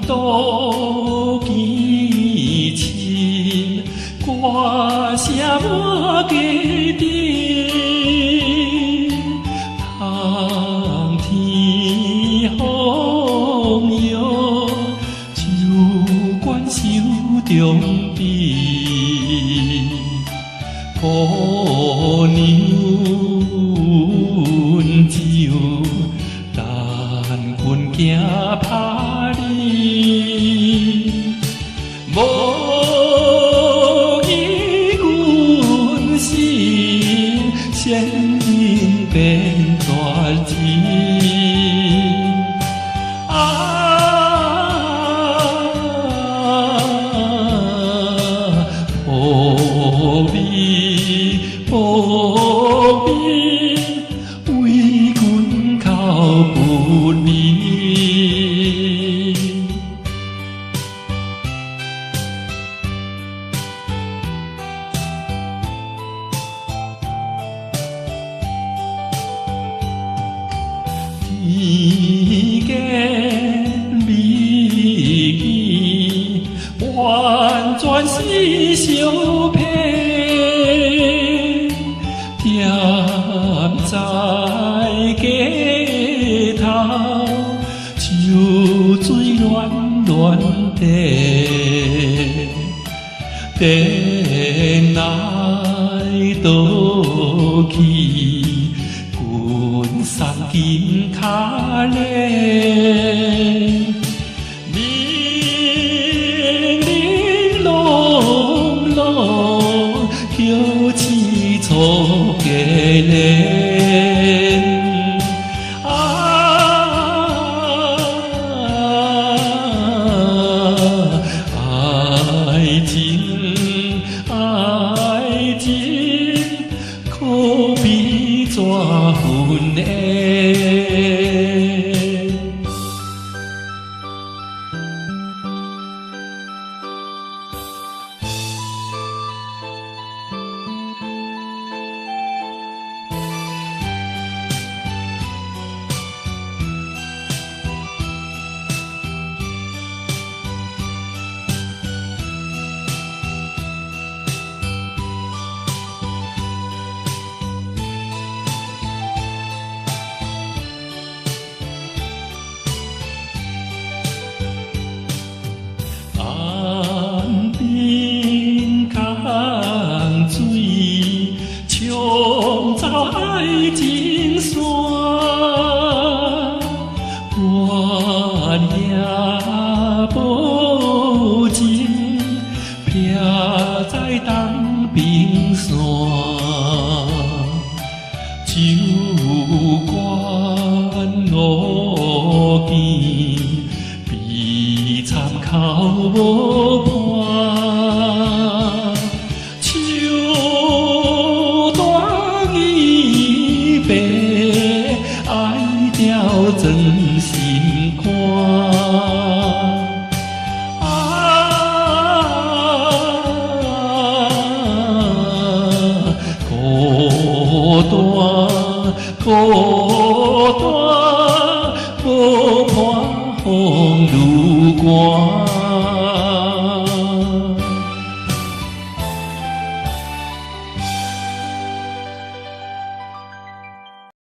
都见深，歌声满家庭，冬天风摇，酒馆手中边，姑娘饮酒，咱困行拍哩，无依阮心，仙人变绝情。无味，为阮哭不眠。天间美意，完全是相骗。踮在街头，酒水暖暖地，电来倒去，滚送金脚嘞，零零落落，叫起错家嘞。爱情可比怎分的？岸边空水，创造爱情线，半夜无情，撇在东平线，酒馆路边。参考无伴，手段已白，爱着真心肝。孤单，孤单，无伴风愈寒。